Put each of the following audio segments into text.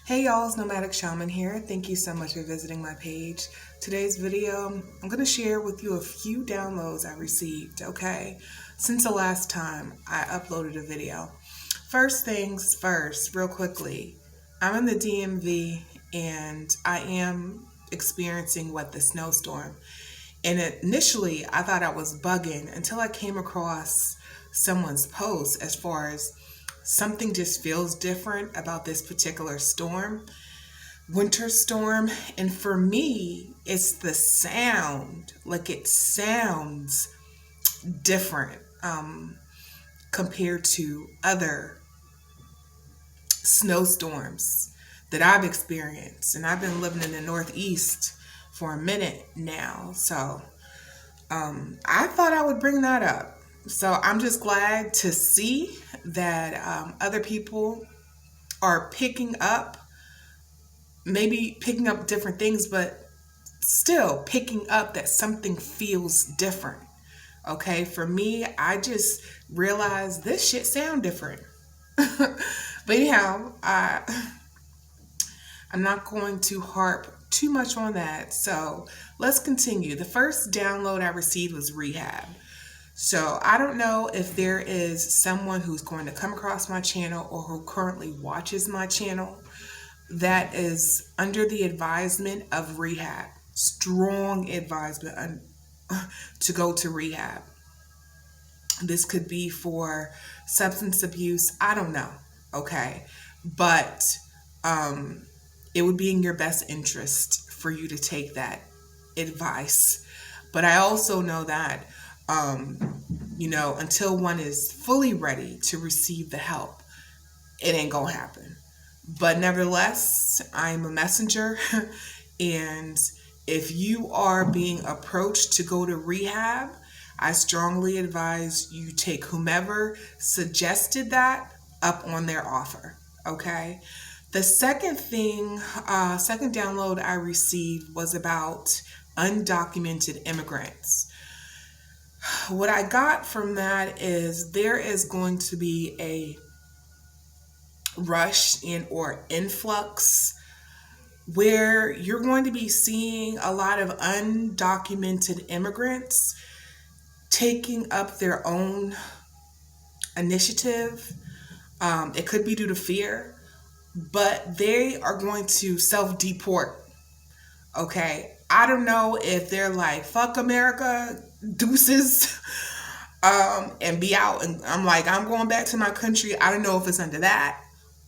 Hey y'all, it's Nomadic Shaman here. Thank you so much for visiting my page. Today's video, I'm going to share with you a few downloads I received, okay, since the last time I uploaded a video. First things first, real quickly, I'm in the DMV and I am experiencing the snowstorm. And initially, I thought I was bugging until I came across someone's post as far as something just feels different about this particular storm, winter storm. And for me, it's the sound. Like it sounds different compared to other snowstorms that I've experienced. And I've been living in the Northeast for a minute now. So I thought I would bring that up. So I'm just glad to see that other people are picking up, maybe picking up different things, but still picking up that something feels different. Okay, for me, I just realized this shit sound different. But anyhow, I'm not going to harp too much on that. So let's continue. The first download I received was rehab. So I don't know if there is someone who's going to come across my channel or who currently watches my channel that is under the advisement of rehab. Strong advisement to go to rehab. This could be for substance abuse. I don't know. Okay. But it would be in your best interest for you to take that advice. But I also know that, until one is fully ready to receive the help, it ain't gonna happen. But nevertheless, I'm a messenger. And if you are being approached to go to rehab, I strongly advise you take whomever suggested that up on their offer. Okay. The second download I received was about undocumented immigrants. What I got from that is there is going to be a rush or influx where you're going to be seeing a lot of undocumented immigrants taking up their own initiative. It could be due to fear, but they are going to self-deport. Okay. I don't know if they're like, fuck America, deuces, and be out. And I'm like, I'm going back to my country. I don't know if it's under that,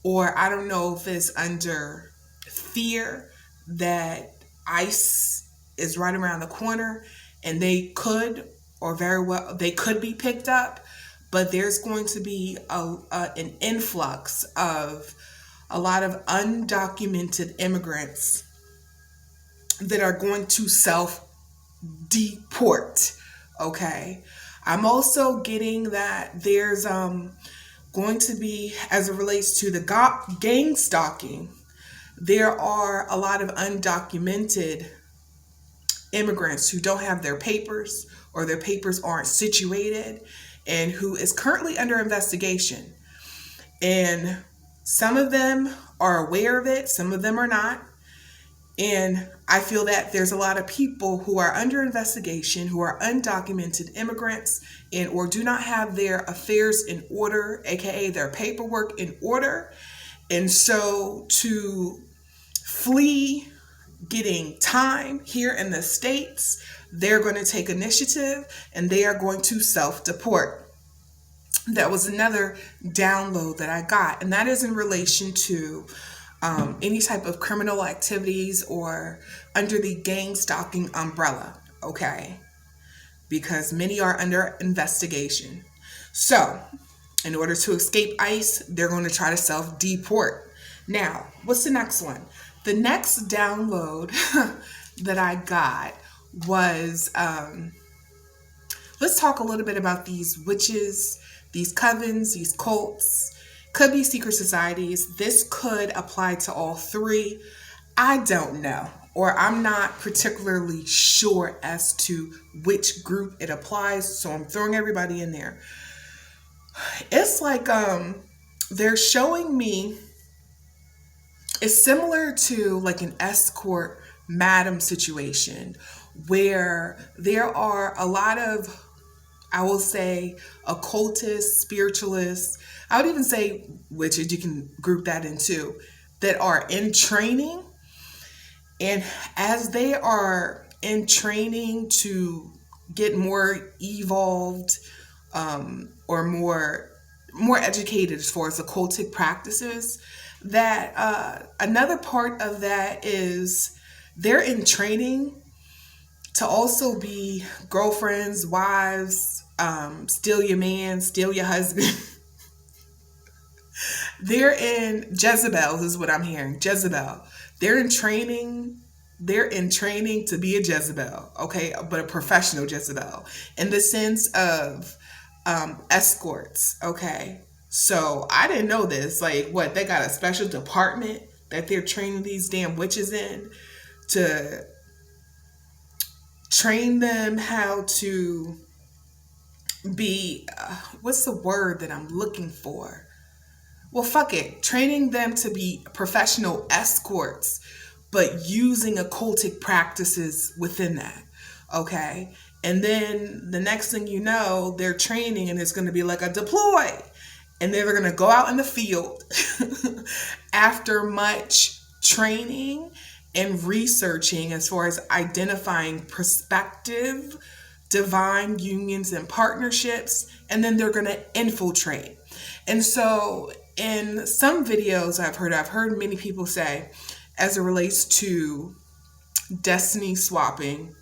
or I don't know if it's under fear that ICE is right around the corner and they could, or very well, they could be picked up. But there's going to be an influx of a lot of undocumented immigrants that are going to self-deport. Okay. I'm also getting that there's going to be, as it relates to the gangstalking, there are a lot of undocumented immigrants who don't have their papers or their papers aren't situated and who is currently under investigation. And some of them are aware of it, some of them are not. And I feel that there's a lot of people who are under investigation, who are undocumented immigrants and or do not have their affairs in order, aka their paperwork in order. And so to flee getting time here in the States, they're going to take initiative and they are going to self-deport. That was another download that I got, and that is in relation to any type of criminal activities or under the gang stalking umbrella, okay? Because many are under investigation. So, in order to escape ICE, they're going to try to self-deport. Now, what's the next one? The next download that I got was, let's talk a little bit about these witches, these covens, these cults. Could be secret societies. This could apply to all three. I don't know, or I'm not particularly sure as to which group it applies, so I'm throwing everybody in there. It's like they're showing me it's similar to like an escort madam situation where there are a lot of, I will say, occultists, spiritualists, I would even say witches, you can group that into, that are in training. And as they are in training to get more evolved, or more educated as far as occultic practices, that another part of that is they're in training to also be girlfriends, wives, steal your man, steal your husband. They're in Jezebels, is what I'm hearing. Jezebel. They're in training. They're in training to be a Jezebel, okay, but a professional Jezebel in the sense of escorts, okay. So I didn't know this. Like, what, they got a special department that they're training these damn witches in to train them how to be. What's the word that I'm looking for? Well, fuck it. Training them to be professional escorts, but using occultic practices within that. Okay. And then the next thing you know, they're training and it's going to be like a deploy. And they're going to go out in the field after much training and researching as far as identifying prospective divine unions and partnerships. And then they're going to infiltrate. And so in some videos I've heard many people say, as it relates to destiny swapping,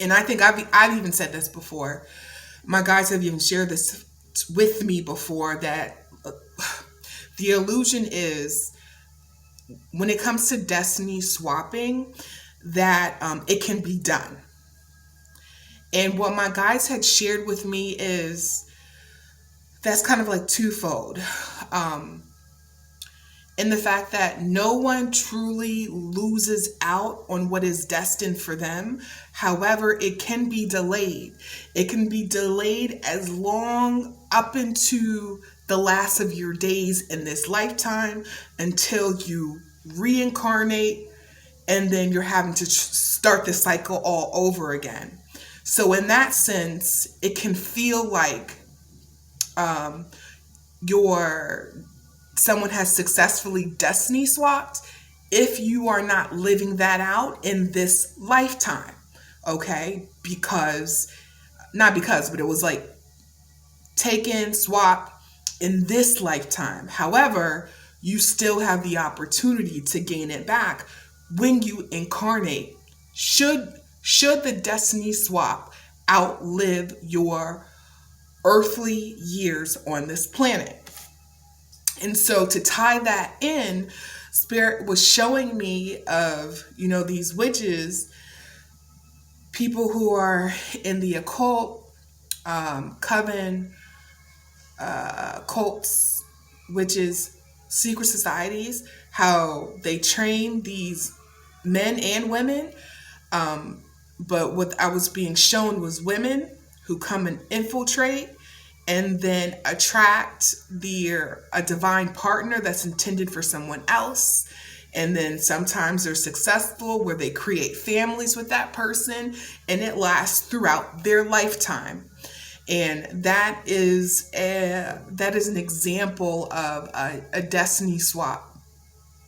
and I think I've even said this before. My guys have even shared this with me before, that the illusion is when it comes to destiny swapping, that it can be done. And what my guys had shared with me is that's kind of like twofold. In the fact that no one truly loses out on what is destined for them. However, it can be delayed. It can be delayed as long up into the last of your days in this lifetime until you reincarnate, and then you're having to start the cycle all over again. So in that sense, it can feel like someone has successfully destiny swapped if you are not living that out in this lifetime. Okay? But it was like taken, swap in this lifetime. However, you still have the opportunity to gain it back when you incarnate. Should the destiny swap outlive your earthly years on this planet? And so to tie that in, Spirit was showing me of, these witches, people who are in the occult, coven, cults, witches, secret societies, how they train these men and women. But what I was being shown was women who come and infiltrate and then attract a divine partner that's intended for someone else. And then sometimes they're successful where they create families with that person, and it lasts throughout their lifetime. And that is an example of a destiny swap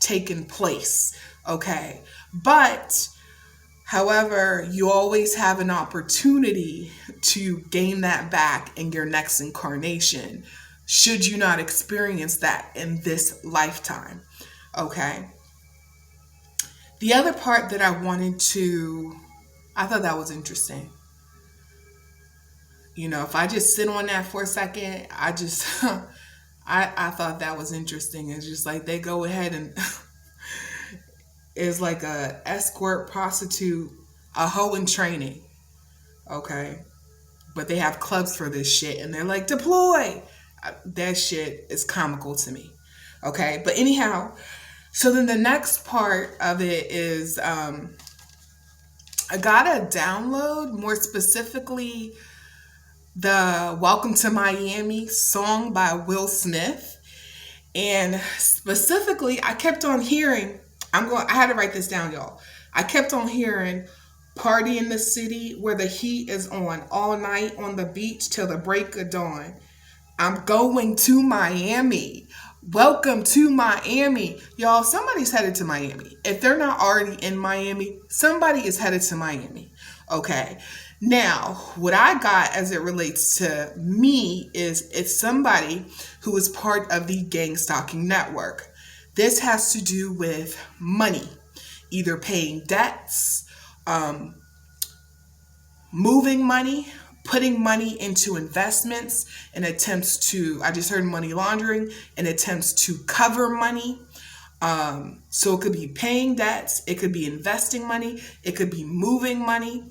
taking place. Okay. But however, you always have an opportunity to gain that back in your next incarnation, should you not experience that in this lifetime. Okay. The other part that I thought that was interesting. If I just sit on that for a second, I thought that was interesting. It's just like they go ahead and is like a escort, prostitute, a hoe in training. Okay. But they have clubs for this shit and they're like, deploy. That shit is comical to me. Okay. But anyhow, so then the next part of it is I got a download, more specifically the Welcome to Miami song by Will Smith. And specifically, I kept on hearing, I had to write this down, y'all. I kept on hearing party in the city where the heat is on all night on the beach till the break of dawn. I'm going to Miami. Welcome to Miami. Y'all, somebody's headed to Miami. If they're not already in Miami, somebody is headed to Miami. Okay. Now, what I got as it relates to me is it's somebody who is part of the Gangstalking network. This has to do with money, either paying debts, um, moving money, putting money into investments and attempts to, I just heard money laundering, and attempts to cover money. So it could be paying debts, it could be investing money, it could be moving money.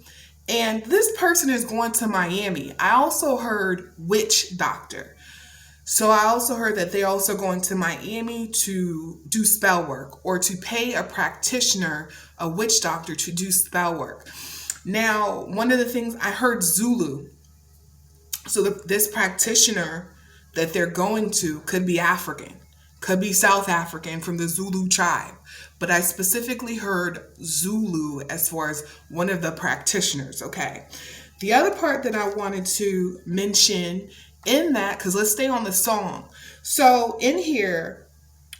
And this person is going to Miami. I also heard witch doctor. So I also heard that they're also going to Miami to do spell work or to pay a practitioner, a witch doctor, to do spell work. Now, one of the things I heard Zulu. So this practitioner that they're going to could be African, could be South African from the Zulu tribe. But I specifically heard Zulu as far as one of the practitioners, okay? The other part that I wanted to mention in that, because let's stay on the song. So in here,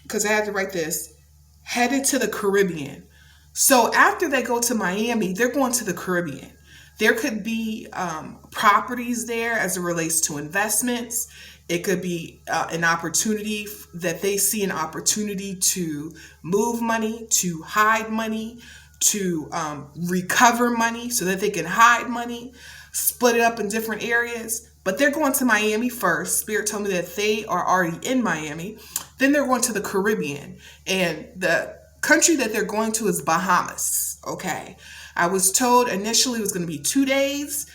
because I had to write this, headed to the Caribbean. So after they go to Miami, they're going to the Caribbean. There could be properties there as it relates to investments. It could be an opportunity that they see an opportunity to move money, to hide money, to recover money so that they can hide money, split it up in different areas. But they're going to Miami first. Spirit told me that they are already in Miami. Then they're going to the Caribbean. And the country that they're going to is Bahamas. Okay. I was told initially it was going to be 2 days,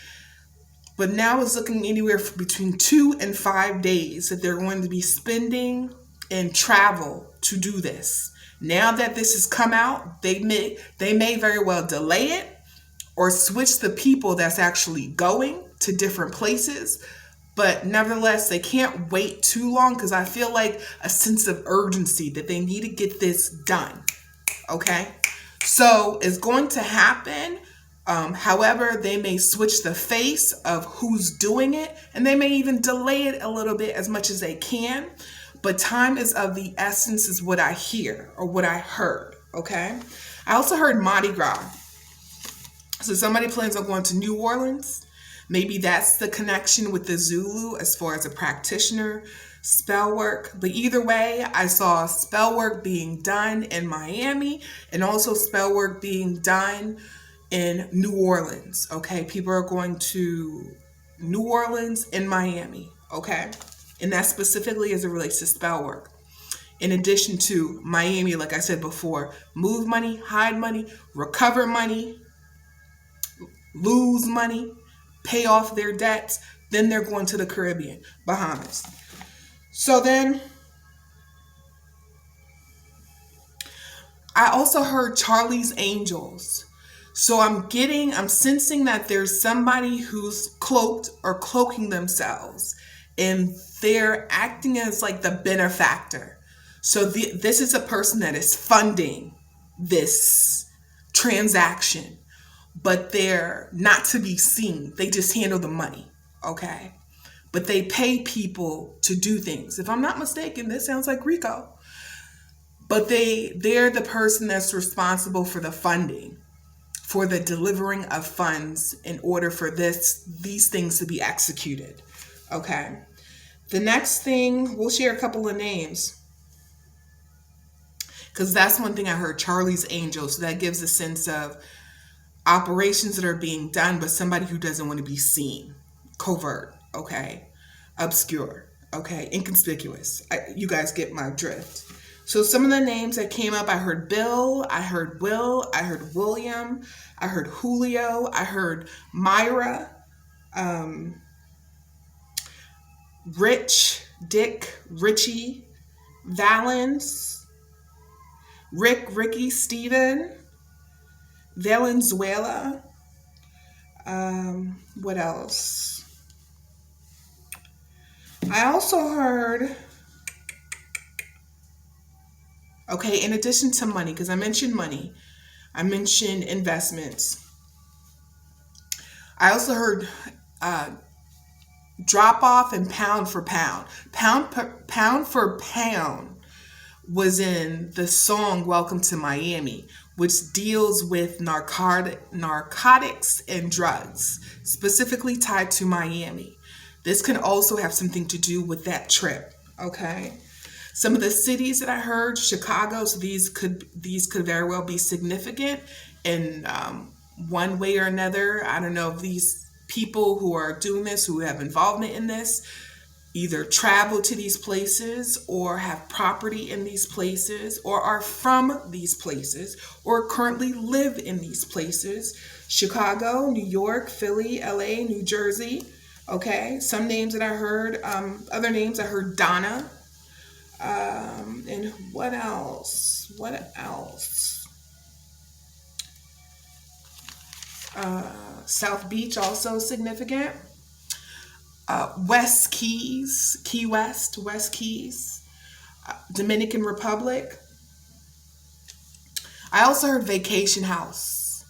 but now it's looking anywhere between 2 and 5 days that they're going to be spending in travel to do this. Now that this has come out, they may very well delay it or switch the people that's actually going to different places. But nevertheless, they can't wait too long because I feel like a sense of urgency that they need to get this done. Okay? So it's going to happen. However, they may switch the face of who's doing it, and they may even delay it a little bit as much as they can. But time is of the essence is what I hear or what I heard. Okay? I also heard Mardi Gras. So somebody plans on going to New Orleans. Maybe that's the connection with the Zulu as far as a practitioner, spell work. But either way, I saw spell work being done in Miami and also spell work being done in New Orleans. Okay, people are going to New Orleans and Miami. Okay, and that specifically as it relates to spell work. In addition to Miami, like I said before, move money, hide money, recover money, lose money, pay off their debts. Then they're going to the Caribbean, Bahamas. So then I also heard Charlie's Angels. So I'm sensing that there's somebody who's cloaked or cloaking themselves and they're acting as like the benefactor. So this is a person that is funding this transaction, but they're not to be seen. They just handle the money, okay? But they pay people to do things. If I'm not mistaken, this sounds like Rico. But they're the person that's responsible for the funding, for the delivering of funds in order for these things to be executed, okay? The next thing, we'll share a couple of names. Because that's one thing I heard, Charlie's Angels. So that gives a sense of operations that are being done, but somebody who doesn't want to be seen. Covert, okay? Obscure, okay? Inconspicuous. You guys get my drift. So some of the names that came up, I heard Bill, I heard Will, I heard William, I heard Julio, I heard Myra, Rich, Dick, Richie, Valens, Rick, Ricky, Steven, Valenzuela. What else? I also heard Okay, in addition to money, because I mentioned money, I mentioned investments. I also heard uh, drop off and pound for pound. Pound for pound was in the song Welcome to Miami, which deals with narcotics and drugs, specifically tied to Miami. This can also have something to do with that trip. Okay. Some of the cities that I heard, Chicago, so these could very well be significant in one way or another. I don't know if these people who are doing this, who have involvement in this, either travel to these places or have property in these places or are from these places or currently live in these places. Chicago, New York, Philly, LA, New Jersey. Okay, some names that I heard, other names I heard Donna. And what else? What else? South Beach also significant. West Keys, Key West, West Keys, Dominican Republic. I also heard vacation house.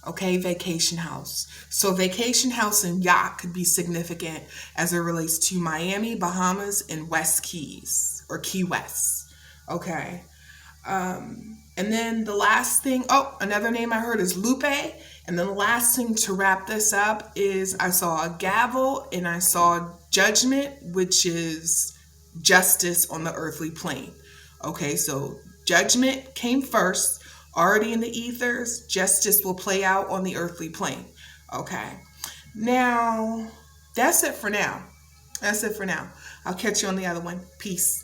Okay, vacation house. So vacation house and yacht could be significant as it relates to Miami, Bahamas, and West Keys or Key West. Okay. And then the last thing, oh, another name I heard is Lupe. And then the last thing to wrap this up is I saw a gavel and I saw judgment, which is justice on the earthly plane. Okay, so judgment came first, already in the ethers. Justice will play out on the earthly plane. Okay, now that's it for now. That's it for now. I'll catch you on the other one. Peace.